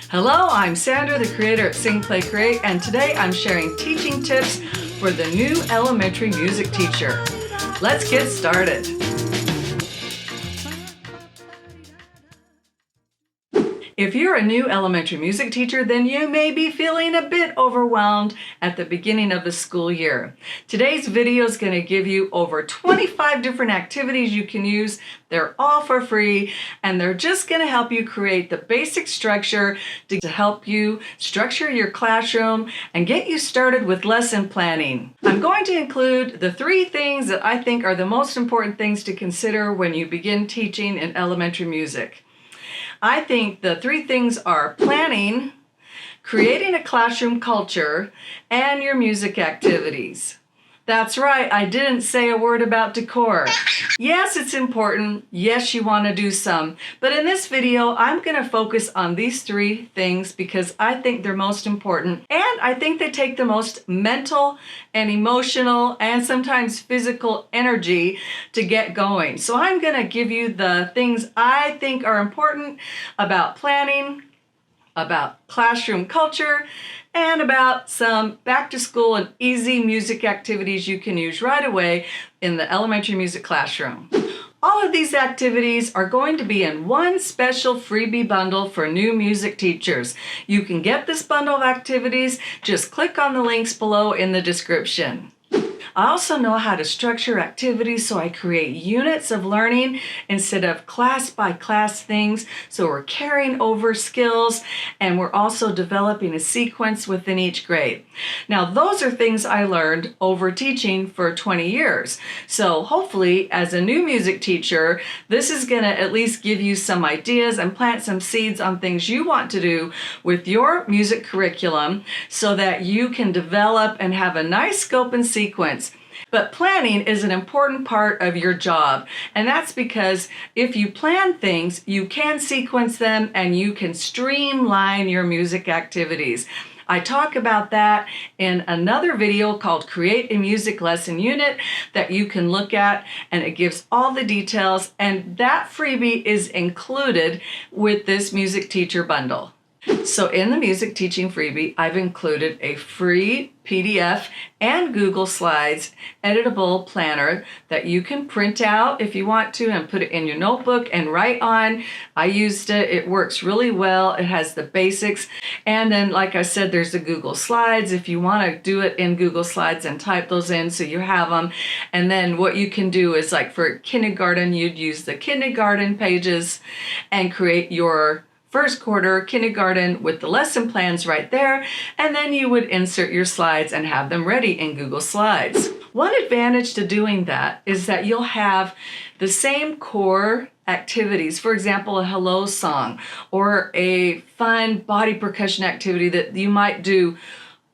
Hello, I'm Sandra, the creator at Sing, Play, Create, and today I'm sharing teaching tips for the new elementary music teacher. Let's get started. If you're a new elementary music teacher, then you may be feeling a bit overwhelmed at the beginning of the school year. Today's video is going to give you over 25 different activities you can use. They're all for free, and they're just going to help you create the basic structure to help you structure your classroom and get you started with lesson planning. I'm going to include the 3 things that I think are the most important things to consider when you begin teaching in elementary music. I think the 3 things are planning, creating a classroom culture, and your music activities. That's right, I didn't say a word about decor. Yes, it's important. Yes, you want to do some. But in this video, I'm going to focus on these 3 things because I think they're most important. And I think they take the most mental and emotional and sometimes physical energy to get going. So I'm going to give you the things I think are important about planning, about classroom culture, and about some back to school and easy music activities you can use right away in the elementary music classroom. All of these activities are going to be in one special freebie bundle for new music teachers. You can get this bundle of activities, just click on the links below in the description. I also know how to structure activities, so I create units of learning instead of class by class things. So we're carrying over skills and we're also developing a sequence within each grade. Now those are things I learned over teaching for 20 years. So hopefully as a new music teacher, this is going to at least give you some ideas and plant some seeds on things you want to do with your music curriculum so that you can develop and have a nice scope and sequence. But planning is an important part of your job, and that's because if you plan things, you can sequence them and you can streamline your music activities. I talk about that in another video called Create a Music Lesson Unit that you can look at, and it gives all the details, and that freebie is included with this music teacher bundle. So in the music teaching freebie, I've included a free PDF and Google Slides editable planner that you can print out if you want to and put it in your notebook and write on. I used it. It works really well. It has the basics. And then, like I said, there's the Google Slides if you want to do it in Google Slides and type those in so you have them. And then what you can do is, like for kindergarten, you'd use the kindergarten pages and create your first quarter kindergarten with the lesson plans right there, and then you would insert your slides and have them ready in Google Slides. One advantage to doing that is that you'll have the same core activities, for example, a hello song or a fun body percussion activity that you might do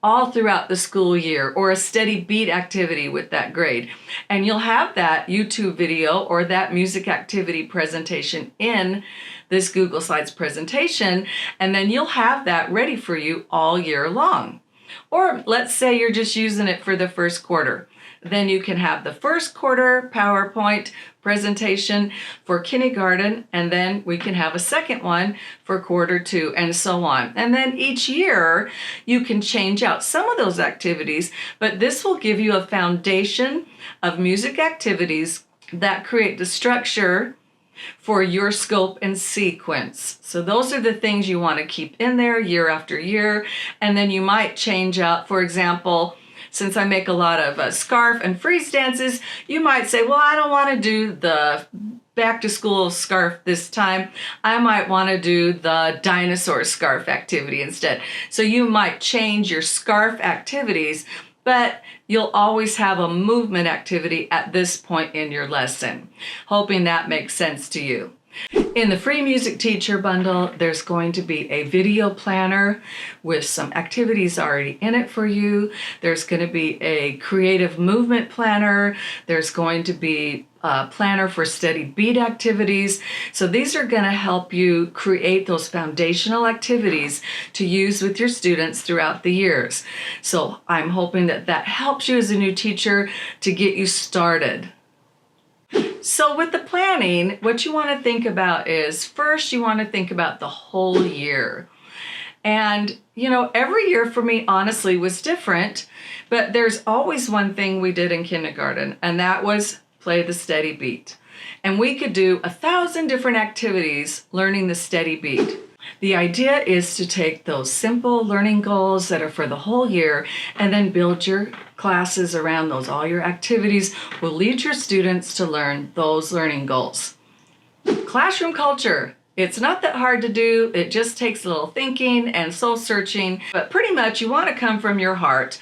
all throughout the school year, or a steady beat activity with that grade. And you'll have that YouTube video or that music activity presentation in this Google Slides presentation, and then you'll have that ready for you all year long. Or let's say you're just using it for the first quarter. Then you can have the first quarter PowerPoint presentation for kindergarten, and then we can have a second one for quarter 2, and so on. And then each year you can change out some of those activities, but this will give you a foundation of music activities that create the structure for your scope and sequence. So those are the things you want to keep in there year after year, and then you might change out, for example, since I make a lot of scarf and freeze dances, you might say, well, I don't want to do the back to school scarf this time. I might want to do the dinosaur scarf activity instead. So you might change your scarf activities, but you'll always have a movement activity at this point in your lesson. Hoping that makes sense to you. In the free music teacher bundle, there's going to be a video planner with some activities already in it for you. There's going to be a creative movement planner. There's going to be a planner for steady beat activities. So these are going to help you create those foundational activities to use with your students throughout the years. So I'm hoping that that helps you as a new teacher to get you started. So with the planning, what you want to think about is, first you want to think about the whole year. And, every year for me, honestly, was different. But there's always one thing we did in kindergarten, and that was play the steady beat. And we could do 1,000 different activities learning the steady beat. The idea is to take those simple learning goals that are for the whole year and then build your classes around those. All your activities will lead your students to learn those learning goals. Classroom culture. It's not that hard to do. It just takes a little thinking and soul searching, but pretty much you want to come from your heart.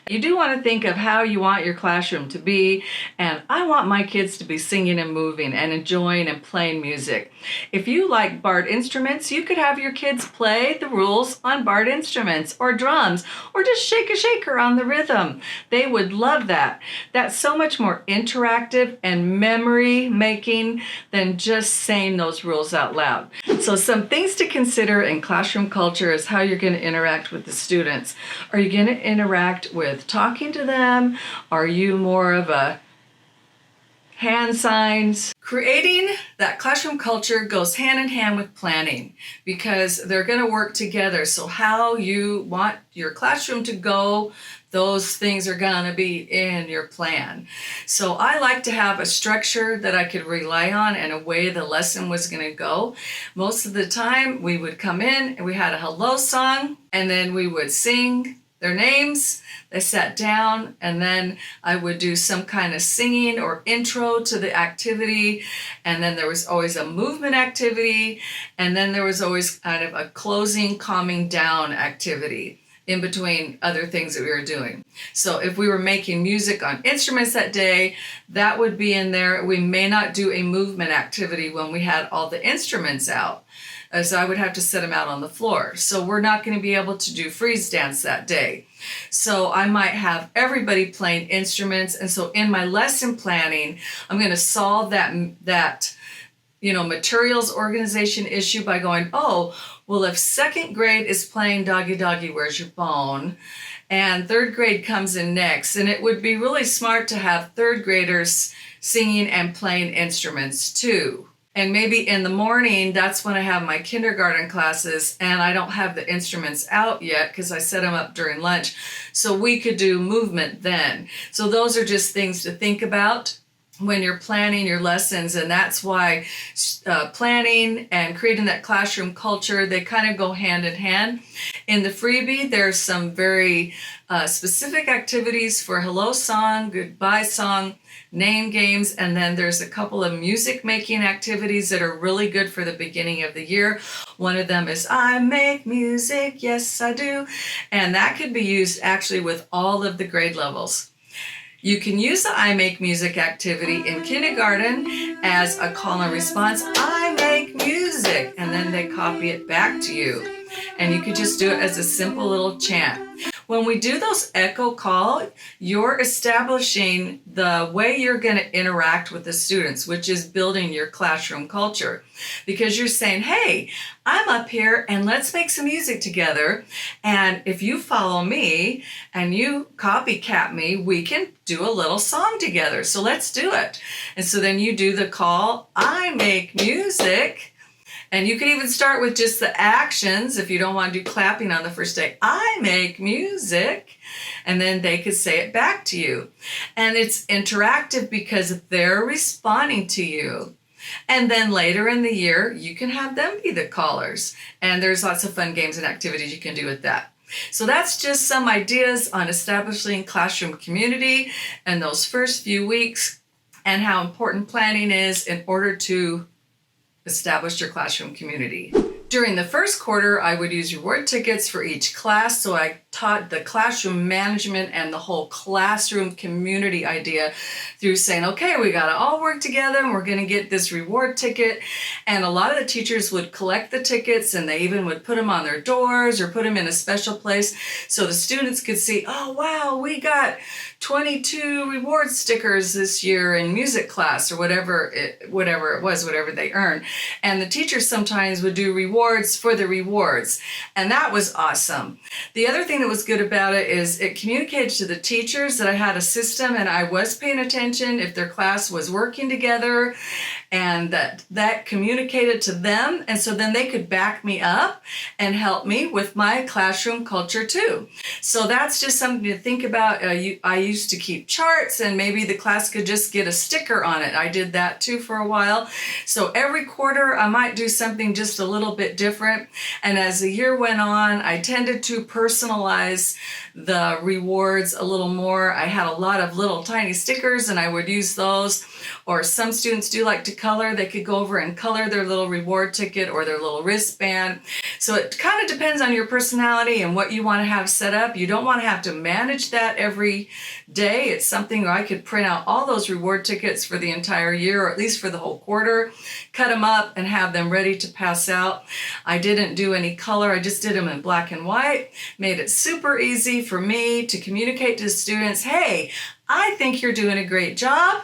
You do want to think of how you want your classroom to be, and I want my kids to be singing and moving and enjoying and playing music. If you like barred instruments, you could have your kids play the rules on barred instruments or drums, or just shake a shaker on the rhythm. They would love that. That's so much more interactive and memory making than just saying those rules out loud. So some things to consider in classroom culture is how you're going to interact with the students. Are you going to interact with talking to them? Are you more of a hand signs? Creating that classroom culture goes hand in hand with planning because they're going to work together. So how you want your classroom to go, those things are going to be in your plan. So I like to have a structure that I could rely on and a way the lesson was going to go. Most of the time we would come in and we had a hello song and then we would sing their names. They sat down and then I would do some kind of singing or intro to the activity. And then there was always a movement activity. And then there was always kind of a closing, calming down activity in between other things that we were doing. So if we were making music on instruments that day, that would be in there. We may not do a movement activity when we had all the instruments out. So I would have to set them out on the floor. So we're not going to be able to do freeze dance that day. So I might have everybody playing instruments. And so in my lesson planning, I'm going to solve that materials organization issue by going, well, if second grade is playing Doggy Doggy, Where's Your Bone? And third grade comes in next. And it would be really smart to have third graders singing and playing instruments too. And maybe in the morning, that's when I have my kindergarten classes and I don't have the instruments out yet because I set them up during lunch. So we could do movement then. So those are just things to think about when you're planning your lessons. And that's why planning and creating that classroom culture, they kind of go hand in hand. In the freebie, there's some very specific activities for hello song, goodbye song, name games, and then there's a couple of music making activities that are really good for the beginning of the year. One of them is I make music, yes I do, and that could be used actually with all of the grade levels. You can use the I make music activity in kindergarten as a call and response. I make music, and then they copy it back to you. And you could just do it as a simple little chant. When we do those echo call, you're establishing the way you're going to interact with the students, which is building your classroom culture. Because you're saying, hey, I'm up here and let's make some music together. And if you follow me and you copycat me, we can do a little song together. So let's do it. And so then you do the call, I make music. And you can even start with just the actions if you don't want to do clapping on the first day. I make music. And then they could say it back to you. And it's interactive because they're responding to you. And then later in the year, you can have them be the callers. And there's lots of fun games and activities you can do with that. So that's just some ideas on establishing classroom community and those first few weeks and how important planning is in order to establish your classroom community. During the first quarter, I would use reward tickets for each class. So I taught the classroom management and the whole classroom community idea through saying, okay, we got to all work together and we're going to get this reward ticket. And a lot of the teachers would collect the tickets and they even would put them on their doors or put them in a special place so the students could see, oh, wow, we got 22 reward stickers this year in music class or whatever it was, whatever they earned. And the teachers sometimes would do rewards for the rewards. And that was awesome. The other thing that was good about it is it communicated to the teachers that I had a system and I was paying attention if their class was working together. and that communicated to them, and so then they could back me up and help me with my classroom culture too. So that's just something to think about. I used to keep charts, and maybe the class could just get a sticker on it. I did that too for a while. So every quarter I might do something just a little bit different, and as the year went on, I tended to personalize the rewards a little more. I had a lot of little tiny stickers, and I would use those. Or some students do like to color. They could go over and color their little reward ticket or their little wristband. So it kind of depends on your personality and what you want to have set up. You don't want to have to manage that every day. It's something where I could print out all those reward tickets for the entire year, or at least for the whole quarter, cut them up and have them ready to pass out. I didn't do any color. I just did them in black and white. Made it super easy for me to communicate to the students, hey, I think you're doing a great job,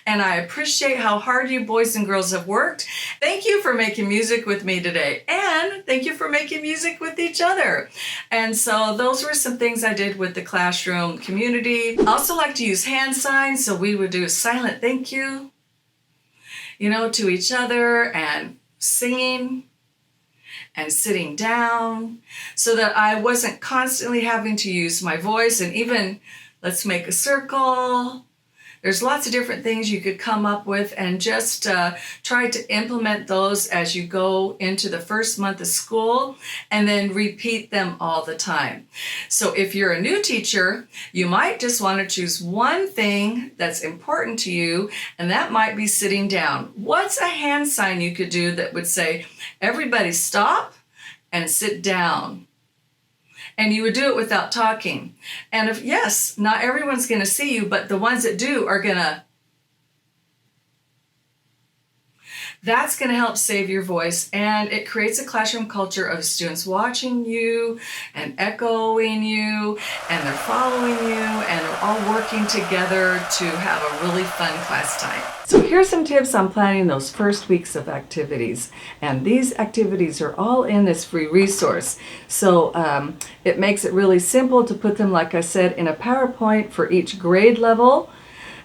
and I appreciate how hard you boys and girls have worked. Thank you for making music with me today, and thank you for making music with each other. And so those were some things I did with the classroom community. I also like to use hand signs, so we would do a silent thank you, to each other, and singing and sitting down, so that I wasn't constantly having to use my voice. And even let's make a circle. There's lots of different things you could come up with, and just try to implement those as you go into the first month of school, and then repeat them all the time. So if you're a new teacher, you might just want to choose one thing that's important to you, and that might be sitting down. What's a hand sign you could do that would say, everybody stop and sit down? And you would do it without talking. And yes, not everyone's going to see you, but the ones that do are going to. That's going to help save your voice, and it creates a classroom culture of students watching you and echoing you, and they're following you, and they're all working together to have a really fun class time. So here's some tips on planning those first weeks of activities, and these activities are all in this free resource. So it makes it really simple to put them, like I said, in a PowerPoint for each grade level,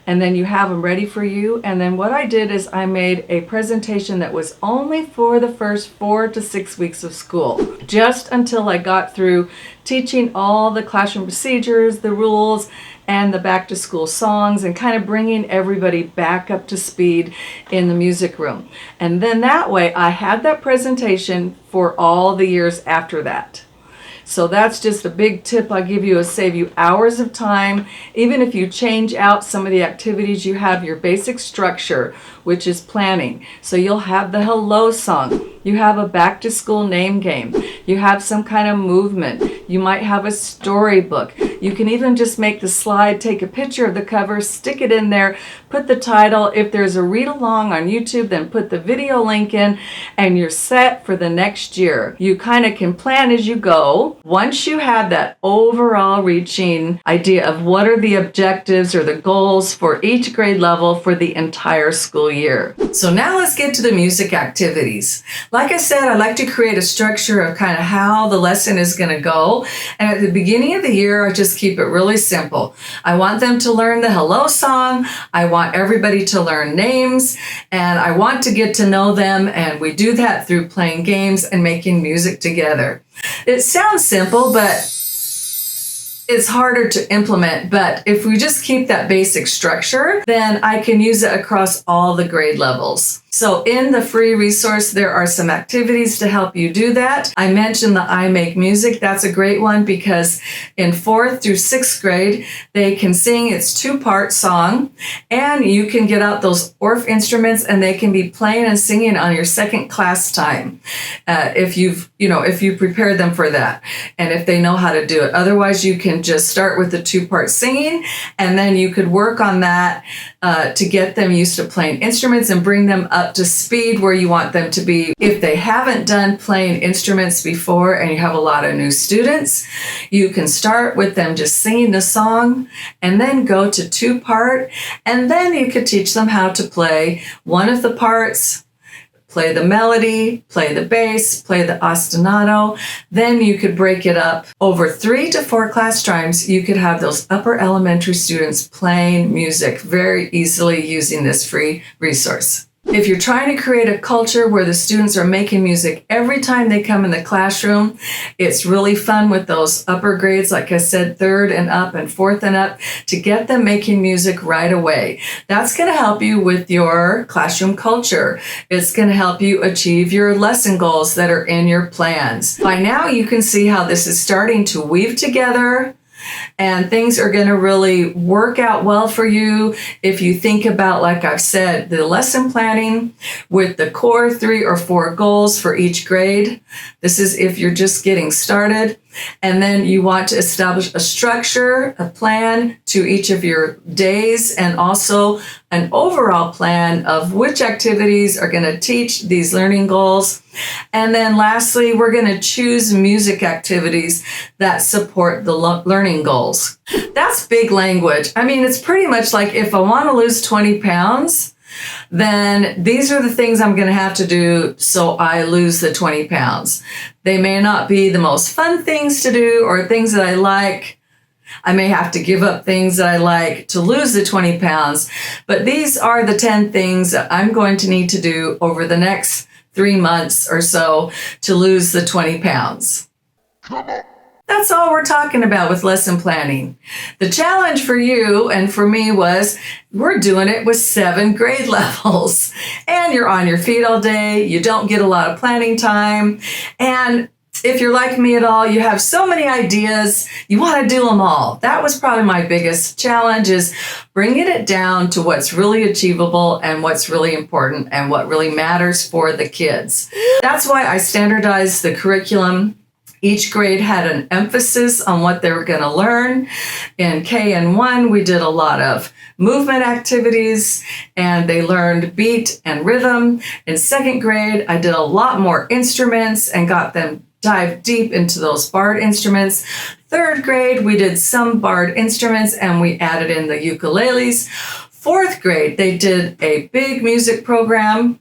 and then you have them ready for you. And then what I did is I made a presentation that was only for the first 4 to 6 weeks of school, just until I got through teaching all the classroom procedures, the rules, and the back to school songs, and kind of bringing everybody back up to speed in the music room. And then that way I had that presentation for all the years after that. So that's just a big tip I'll give you, is save you hours of time. Even if you change out some of the activities, you have your basic structure, which is planning. So you'll have the hello song. You have a back to school name game. You have some kind of movement. You might have a storybook. You can even just make the slide, take a picture of the cover, stick it in there, put the title. If there's a read along on YouTube, then put the video link in, and you're set for the next year. You kind of can plan as you go. Once you have that overall reaching idea of what are the objectives or the goals for each grade level for the entire school year. So now let's get to the music activities. Like I said, I like to create a structure of kind of how the lesson is going to go. And at the beginning of the year, I just keep it really simple. I want them to learn the hello song. I want everybody to learn names, and I want to get to know them. And we do that through playing games and making music together. It sounds simple, but it's harder to implement. But if we just keep that basic structure, then I can use it across all the grade levels. So in the free resource, there are some activities to help you do that. I mentioned the I Make Music. That's a great one, because in 4th through 6th grade, they can sing. It's 2-part song, and you can get out those Orff instruments, and they can be playing and singing on your second class time, if you prepared them for that, and if they know how to do it. Otherwise, you can just start with the 2-part singing, and then you could work on that to get them used to playing instruments and bring them up to speed where you want them to be. If they haven't done playing instruments before and you have a lot of new students, you can start with them just singing the song and then go to 2-part, and then you could teach them how to play one of the parts, play the melody, play the bass, play the ostinato. Then you could break it up over 3 to 4 class times. You could have those upper elementary students playing music very easily using this free resource. If you're trying to create a culture where the students are making music every time they come in the classroom, it's really fun with those upper grades, like I said, 3rd and up and 4th and up, to get them making music right away. That's going to help you with your classroom culture. It's going to help you achieve your lesson goals that are in your plans. By now, you can see how this is starting to weave together. And things are going to really work out well for you if you think about, like I've said, the lesson planning with the core 3 or 4 goals for each grade. This is if you're just getting started. And then you want to establish a structure, a plan to each of your days, and also an overall plan of which activities are going to teach these learning goals. And then lastly, we're going to choose music activities that support the learning goals. That's big language. I mean, it's pretty much like if I want to lose 20 pounds, then these are the things I'm going to have to do so I lose the 20 pounds. They may not be the most fun things to do or things that I like. I may have to give up things that I like to lose the 20 pounds, but these are the 10 things that I'm going to need to do over the next 3 months or so to lose the 20 pounds. That's all we're talking about with lesson planning. The challenge for you and for me was we're doing it with 7 grade levels. And you're on your feet all day. You don't get a lot of planning time. And if you're like me at all, you have so many ideas. You want to do them all. That was probably my biggest challenge, is bringing it down to what's really achievable and what's really important and what really matters for the kids. That's why I standardized the curriculum. Each grade had an emphasis on what they were going to learn. In K and 1, we did a lot of movement activities, and they learned beat and rhythm. In 2nd grade, I did a lot more instruments and got them dive deep into those barred instruments. 3rd grade, we did some barred instruments and we added in the ukuleles. 4th grade, they did a big music program,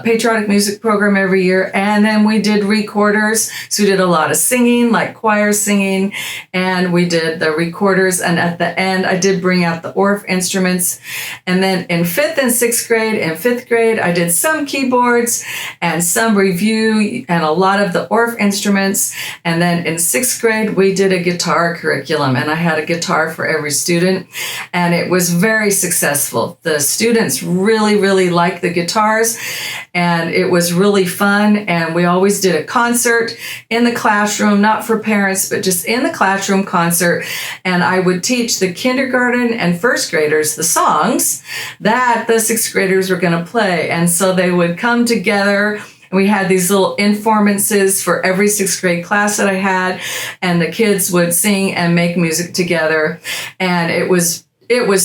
patriotic music program every year, and then we did recorders. So we did a lot of singing, like choir singing, and we did the recorders, and at the end I did bring out the Orff instruments. And then in 5th and 6th grade and 5th grade, I did some keyboards and some review and a lot of the Orff instruments. And then in 6th grade, we did a guitar curriculum, and I had a guitar for every student, and it was very successful. The students really liked the guitars, and it was really fun. And we always did a concert in the classroom, not for parents, but just in the classroom concert. And I would teach the kindergarten and 1st graders the songs that the 6th graders were going to play. And so they would come together. And we had these little informances for every 6th grade class that I had, and the kids would sing and make music together. And it was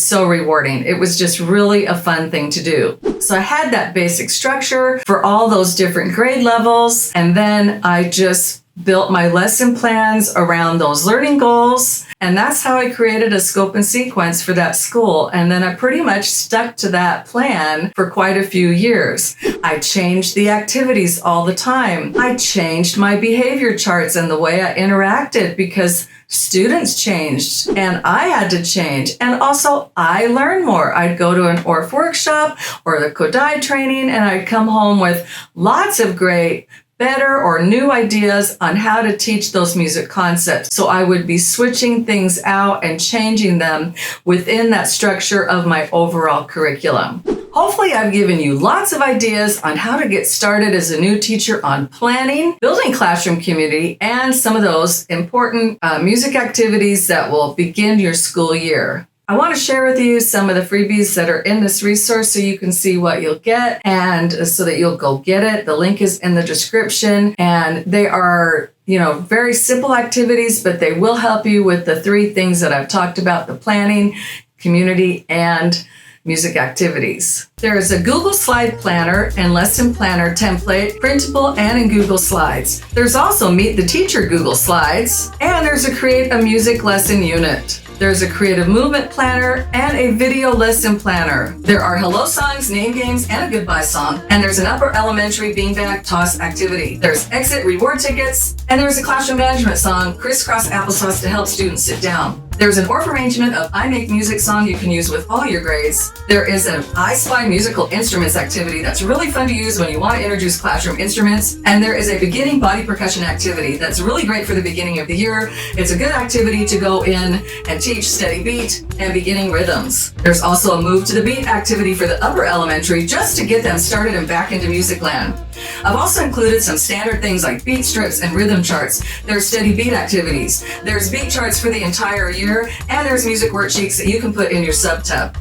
so rewarding. It was just really a fun thing to do. So I had that basic structure for all those different grade levels, and then I just built my lesson plans around those learning goals. And that's how I created a scope and sequence for that school. And then I pretty much stuck to that plan for quite a few years. I changed the activities all the time. I changed my behavior charts and the way I interacted because students changed and I had to change. And also I learned more. I'd go to an Orff workshop or the Kodai training, and I'd come home with lots of great, better or new ideas on how to teach those music concepts. So I would be switching things out and changing them within that structure of my overall curriculum. Hopefully I've given you lots of ideas on how to get started as a new teacher on planning, building classroom community, and some of those important music activities that will begin your school year. I want to share with you some of the freebies that are in this resource so you can see what you'll get and so that you'll go get it. The link is in the description, and they are, very simple activities, but they will help you with the 3 things that I've talked about: the planning, community, and music activities. There is a Google Slide Planner and Lesson Planner template, printable and in Google Slides. There's also Meet the Teacher Google Slides, and there's a Create a Music Lesson unit. There's a creative movement planner and a video lesson planner. There are hello songs, name games, and a goodbye song. And there's an upper elementary beanbag toss activity. There's exit reward tickets, and there's a classroom management song, crisscross applesauce, to help students sit down. There's an orphan arrangement of I Make Music song you can use with all your grades. There is an I Spy musical instruments activity that's really fun to use when you want to introduce classroom instruments. And there is a beginning body percussion activity that's really great for the beginning of the year. It's a good activity to go in and teach steady beat and beginning rhythms. There's also a move to the beat activity for the upper elementary just to get them started and back into music land. I've also included some standard things like beat strips and rhythm charts. There's steady beat activities. There's beat charts for the entire year, and there's music worksheets that you can put in your sub-tab.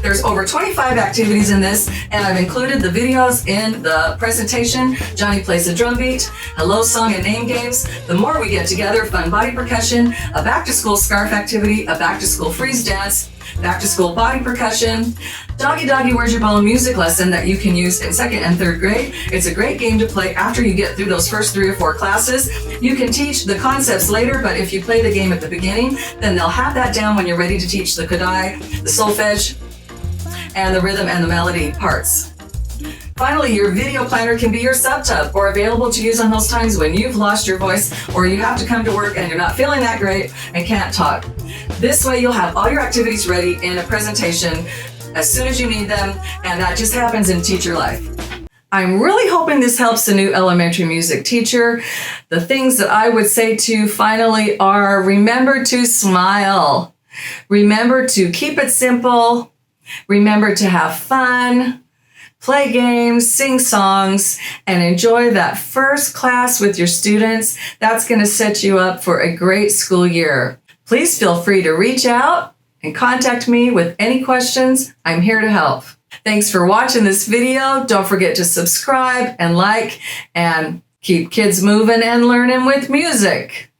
There's over 25 activities in this, and I've included the videos in the presentation. Johnny plays the drum beat, hello song and name games, the more we get together, fun body percussion, a back-to-school scarf activity, a back-to-school freeze dance, back-to-school body percussion, Doggy Doggy Where's Your Bone music lesson that you can use in 2nd and 3rd grade. It's a great game to play after you get through those first 3 or 4 classes. You can teach the concepts later, but if you play the game at the beginning, then they'll have that down when you're ready to teach the kodai, the solfege, and the rhythm and the melody parts. Finally, your video planner can be your sub-tub or available to use on those times when you've lost your voice or you have to come to work and you're not feeling that great and can't talk. This way you'll have all your activities ready in a presentation as soon as you need them, and that just happens in teacher life. I'm really hoping this helps the new elementary music teacher. The things that I would say to you finally are remember to smile. Remember to keep it simple. Remember to have fun. Play games, sing songs, and enjoy that first class with your students. That's going to set you up for a great school year. Please feel free to reach out and contact me with any questions. I'm here to help. Thanks for watching this video. Don't forget to subscribe and like and keep kids moving and learning with music.